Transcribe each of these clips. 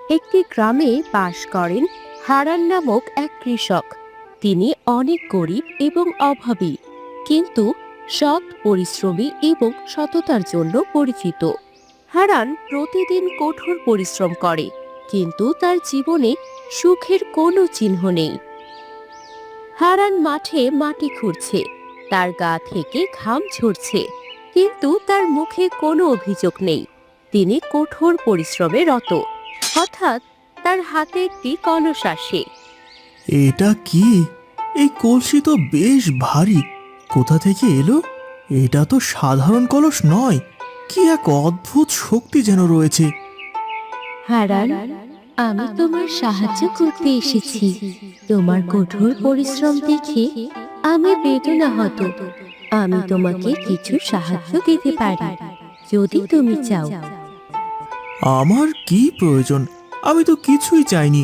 একটি গ্রামে বাস করেন হারান নামক এক কৃষক। তিনি অনেক গরিব এবং অভাবী, কিন্তু সৎ, পরিশ্রমী এবং সততার জন্য পরিচিত। হারান প্রতিদিন কঠোর পরিশ্রম করে, কিন্তু তার জীবনে সুখের কোনো চিহ্ন নেই। হারান মাঠে মাটি খুঁড়ছে, তার গা থেকে ঘাম ঝরছে, কিন্তু তার মুখে কোনো অভিযোগ নেই। তিনি কঠোর পরিশ্রমে রত। হঠাৎ তার হাতে একটি কলস আসে। এটা কি? এই কলসি তো বেশ ভারী। কোথা থেকে এলো? এটা তো সাধারণ কলস নয়। কি এক অদ্ভুত শক্তি যেন রয়েছে। হারান, আমি তোমার সাহায্য করতে এসেছি। তোমার কঠোর পরিশ্রম দেখে আমি বেদনাহত। আমি তোমাকে কিছু সাহায্য দিতে পারি, যদি তুমি চাও। আমার কি প্রয়োজন? আমি তো কিছুই চাইনি।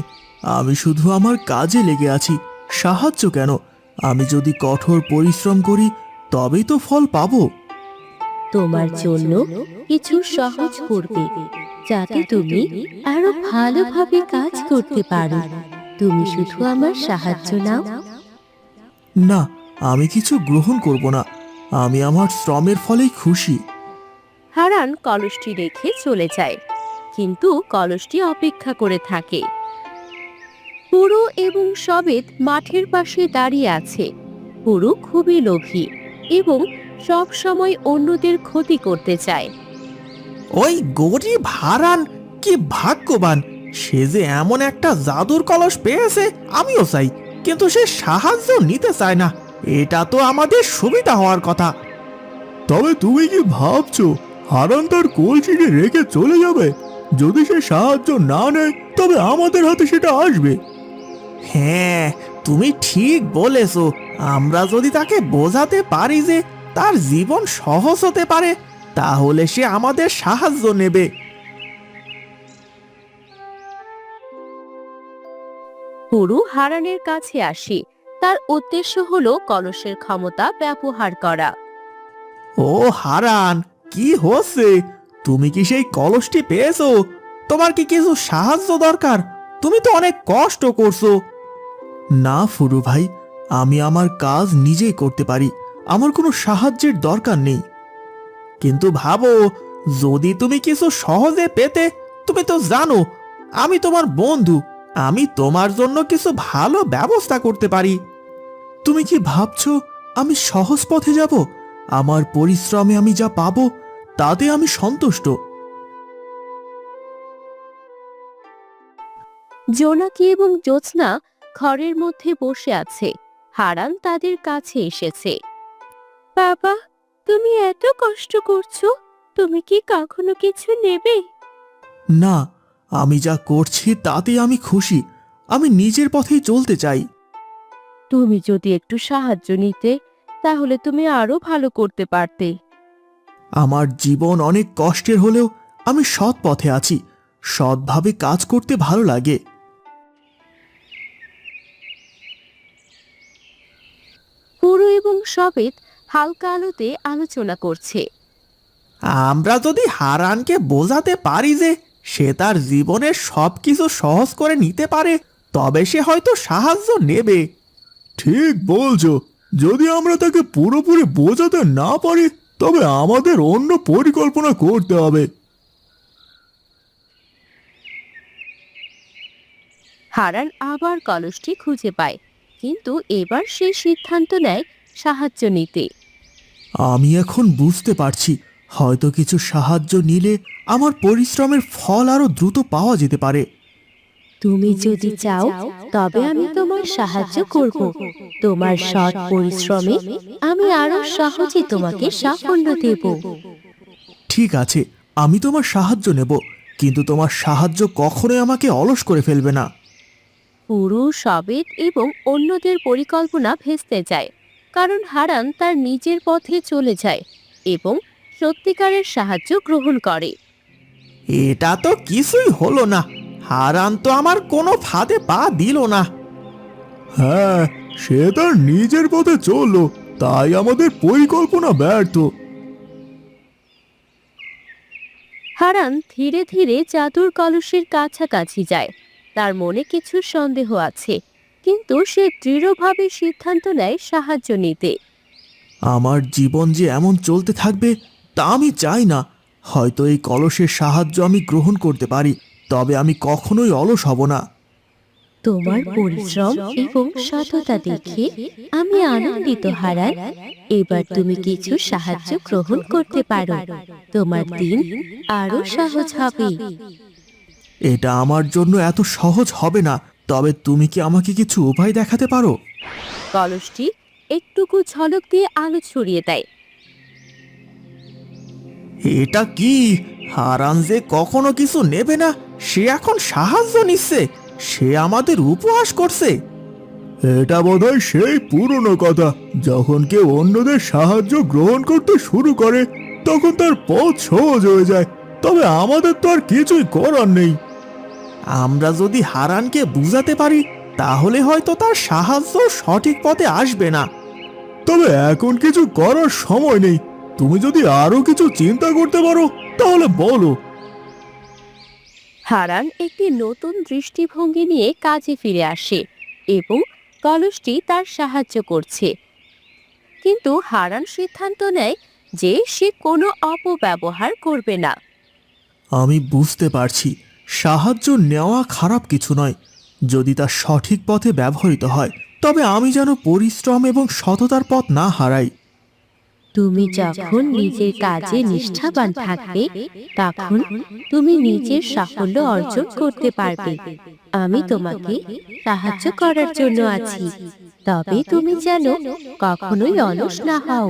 আমি শুধু আমার কাজে লেগে আছি। সাহায্য কেন? আমি যদি কঠোর পরিশ্রম করি তবেই তো ফল পাবো। তোমার জন্য কিছু সহজ করবে, যাতে তুমি আরো ভালোভাবে কাজ করতে পারো। তুমি শুধু আমার সাহায্য নাও। না, আমি কিছু গ্রহণ করব না। আমি আমার শ্রমের ফলেই খুশি। হারান কলসটি রেখে চলে যায়, কিন্তু কলসটি অপেক্ষা করে থাকে। পুরু এবং সবেত মাঠের পাশে দাঁড়িয়ে আছে। পুরু খুবই লোভী এবং সব সময় অন্যদের ক্ষতি করতে চায়। ওই গরিব হারান কি ভাগ্যবান! সে যে এমন একটা জাদুর কলস পেয়েছে। আমিও চাই, কিন্তু সে সাহায্য নিতে চায় না। এটা তো আমাদের সুবিধা হওয়ার কথা। তবে তুমি কি ভাবছো হারান তার কলসিকে রেখে চলে যাবে? যদি সে সাহায্য না নেয় তবে আমাদের হাতে সেটা আসবে। হ্যাঁ, তুমি ঠিক বলেছো। আমরা যদি তাকে বোঝাতে পারি যে তার জীবন সহজ হতে পারে, তাহলে সে আমাদের সাহায্য নেবে। পুরু হারানের কাছে আসে। তার উদ্দেশ্য হলো কলসের ক্ষমতা ব্যবহার করা। ও হারান, কি হচ্ছে? তুমি কি সেই কলসটি পেয়েছো? তোমার কি কিছু সাহায্য দরকার? তুমি তো অনেক কষ্ট করছো। না ফুরু ভাই, আমি আমার কাজ নিজেই করতে পারি। আমার কোনো সাহায্যের দরকার নেই। কিন্তু ভাবো, যদি তুমি কিছু সহজে পেতে। তুমি তো জানো আমি তোমার বন্ধু। আমি তোমার জন্য কিছু ভালো ব্যবস্থা করতে পারি। তুমি কি ভাবছো আমি সহজ পথে যাব? আমার পরিশ্রমে আমি যা পাবো তাতে আমি সন্তুষ্ট। জোনাকি এবং জ্যোৎস্না ঘরের মধ্যে বসে আছে। হারান তাদের কাছে এসেছে। বাবা, তুমি এত কষ্ট করছো, তুমি কি কখনো কিছু নেবে? না, আমি যা করছি তাতে আমি খুশি। আমি নিজের পথেই চলতে চাই। তুমি যদি একটু সাহায্য নিতে, তাহলে তুমি আরো ভালো করতে পারতে। আমার জীবন অনেক কষ্টের হলেও আমি সৎ পথে আছি। সৎভাবে কাজ করতে ভালো লাগে। পুরু এবং সবেত হালকা আলোতে আলোচনা করছে। আমরা যদি হারানকে বোঝাতে পারি যে সে তার জীবনের সবকিছু সহজ করে নিতে পারে, তবে সে হয়তো সাহায্য নেবে। ঠিক বলছো। যদি আমরা তাকে পুরোপুরি বোঝাতে না পারি, তবে আমাদের অন্য পরিকল্পনা করতে হবে। হারান আবার কলসটি খুঁজে পায়, কিন্তু এবার সে সিদ্ধান্ত নেয় সাহায্য নিতে। আমি এখন বুঝতে পারছি, হয়তো কিছু সাহায্য নিলে আমার পরিশ্রমের ফল আরো দ্রুত পাওয়া যেতে পারে। তুমি যদি চাও, তবে আমি তোমার সাহায্য করব। তোমার সৎ পরিশ্রমে আমি আরো সহজে তোমাকে সাফল্য দেব। ঠিক আছে, আমি তোমার সাহায্য নেব, কিন্তু তোমার সাহায্য কখনোই আমাকে অলস করে ফেলবে না। পুরু, সবেত এবং অন্যদের পরিকল্পনা ভেস্তে যায়, কারণ হারান তার নিজের পথে চলে যায় এবং সত্যিকারের সাহায্য গ্রহণ করে। এটা তো কিছুই হলো না। হারান তো আমার কোনো ফাঁদে পা দিল না। হ্যাঁ, সে তার নিজের পথে চললো, তাই আমাদের পরিকল্পনা ব্যর্থ। হারান ধীরে ধীরে জাদুর কলসের কাছাকাছি যায়। তার মনে কিছু সন্দেহ আছে, কিন্তু সে দৃঢ়ভাবে সিদ্ধান্ত নেয় সাহায্য নিতে। আমার জীবন যে এমন চলতে থাকবে তা আমি চাই না। হয়তো এই কলসের সাহায্য আমি গ্রহণ করতে পারি, তবে আমি কখনোই অলস হব না। তোমার পরিশ্রম এবং সততা দেখে আমি আনন্দিত হারান। এবার তুমি কিছু সাহায্য গ্রহণ করতে পারো। তোমার দিন আরো সহজ হবে। এটা আমার জন্য এত সহজ হবে না, তবে তুমি কি আমাকে কিছু উপায় দেখাতে পারো? কলসটি একটুকু ঝলক দিয়ে আলো ছড়িয়ে দেয়। এটা কি? হারান যে কখনো কিছু নেবে না, সে এখন সাহায্য নিচ্ছে। সে আমাদের উপহাস করছে। এটা বোধহয় সেই পুরনো কথা, যখন কেউ অন্যদের সাহায্য গ্রহণ করতে শুরু করে তখন তার পথ সহজ হয়ে যায়। তবে আমাদের তো আর কিছুই করার নেই। আমরা যদি হারানকে বুঝাতে পারি তাহলে হয়তো তার সাহায্য সঠিক পথে আসবে না। তবে এখন কিছু করার সময় নেই। তুমি যদি আরো কিছু চিন্তা করতে পারো তাহলে বলো। হারান একটি নতুন দৃষ্টিভঙ্গি নিয়ে কাজে ফিরে আসে এবং কলসটি তার সাহায্য করছে। কিন্তু হারান সিদ্ধান্ত নেয় যে সে কোনো অপব্যবহার করবে না। আমি বুঝতে পারছি, সাহায্য নেওয়া খারাপ কিছু নয়, যদি তা সঠিক পথে ব্যবহৃত হয়। তবে আমি যেন পরিশ্রম এবং সততার পথ না হারাই। তুমি যখন নিজের কাজে নিষ্ঠাবান থাকবে, তখন তুমি নিজের সাফল্য অর্জন করতে পারবে। আমি তোমাকে সাহায্য করার জন্য আছি, তবে তুমি যেন কখনোই অলস না হও।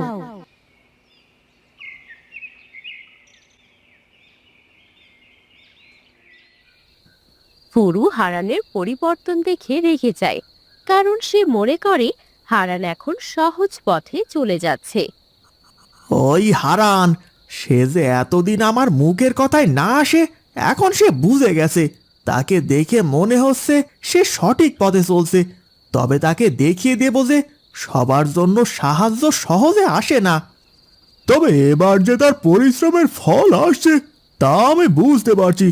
ফুরু হারানের পরিবর্তন দেখে রেগে যায়, কারণ সে মনে করে হারান এখন সহজ পথে চলে যাচ্ছে। ওই হারান, সে যে এতদিন আমার মুখের কথায় না আসে, এখন সে বুঝে গেছে। তাকে দেখে মনে হচ্ছে সে সঠিক পথে চলছে। তবে তাকে দেখিয়ে দেব যে সবার জন্য সাহায্য সহজে আসে না। তবে এবার যে তার পরিশ্রমের ফল আসছে তা আমি বুঝতে পারছি।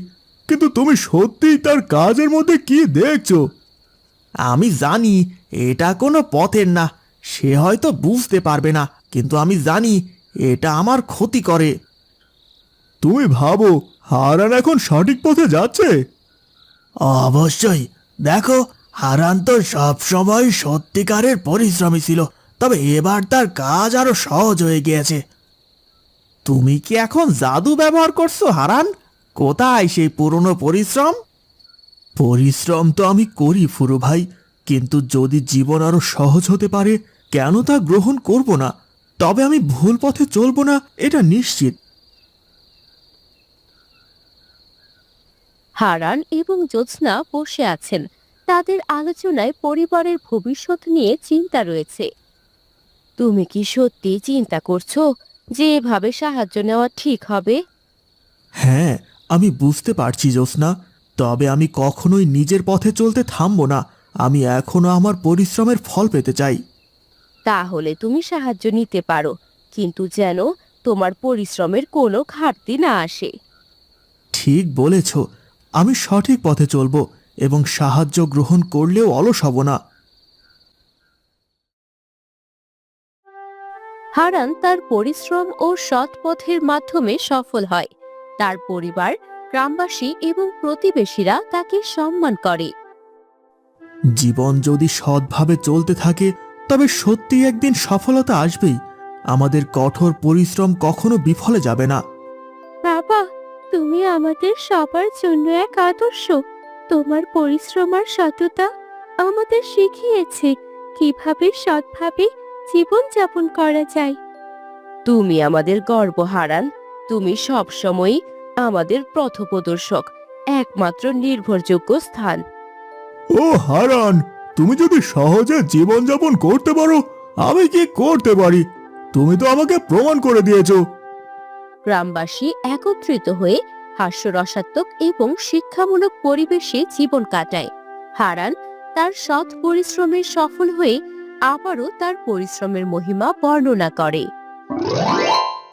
কিন্তু তুমি সত্যিই তার কাজের মধ্যে কি দেখছো? আমি জানি এটা কোনো পথের না। সে হয়তো বুঝতে পারবে না, কিন্তু আমি জানি এটা আমার ক্ষতি করে। তুমি ভাবো হারান এখন সঠিক পথে যাচ্ছে? অবশ্যই। দেখো, হারান তো সবসময় সত্যিকারের পরিশ্রমী ছিল, তবে এবার তার কাজ আরো সহজ হয়ে গিয়েছে। তুমি কি এখন জাদু ব্যবহার করছো হারান? কোথায় সেই পুরনো পরিশ্রম? পরিশ্রম তো আমি করি ফুরু ভাই, কিন্তু যদি জীবন আরো সহজ হতে পারে কেন তা গ্রহণ করব না? তবে আমি ভুল পথে চলবো না, এটা নিশ্চিত। হারান এবং জ্যোৎস্না বসে আছেন। তাদের আলোচনায় পরিবারের ভবিষ্যৎ নিয়ে চিন্তা রয়েছে। তুমি কি সত্যি চিন্তা করছো যে এভাবে সাহায্য নেওয়া ঠিক হবে? হ্যাঁ, আমি বুঝতে পারছি জ্যোৎস্না। তবে আমি কখনোই নিজের পথে চলতে থামবো না। আমি এখনো আমার পরিশ্রমের ফল পেতে চাই। তাহলে তুমি সাহায্য নিতে পারো, কিন্তু যেন তোমার পরিশ্রমের কোনো ঘাটতি না আসে। ঠিক বলেছ। আমি সঠিক পথে চলবো এবং সাহায্য গ্রহণ করলেও অলস হব না। হারান তার পরিশ্রম ও সৎ পথের মাধ্যমে সফল হয়। তার পরিবার, গ্রামবাসী এবং প্রতিবেশীরা তাকে সম্মান করে। জীবন যদি সৎভাবে চলতে থাকে তবে সত্যি একদিন সফলতা আসবেই। আমাদের কঠোর পরিশ্রম কখনো বিফলে যাবে না। বাবা, তুমি আমাদের সবার জন্য এক আদর্শ। তোমার পরিশ্রম আর সততা আমাদের শিখিয়েছে কিভাবে সৎভাবে জীবন যাপন করা যায়। তুমি আমাদের গর্ব হারান। তুমি সবসময়ই আমাদের পথপ্রদর্শক, একমাত্র নির্ভরযোগ্য স্থান। ও হারান, তুমি যদি সহজে জীবনযাপন করতে পারো, আমি কি করতে পারি তুমি তো আমাকে প্রমাণ করে দিয়েছো। গ্রামবাসী একত্রিত হয়ে হাস্যরসাত্মক এবং শিক্ষামূলক পরিবেশে জীবন কাটায়। হারান তার সৎ পরিশ্রমে সফল হয়ে আবারও তার পরিশ্রমের মহিমা বর্ণনা করে।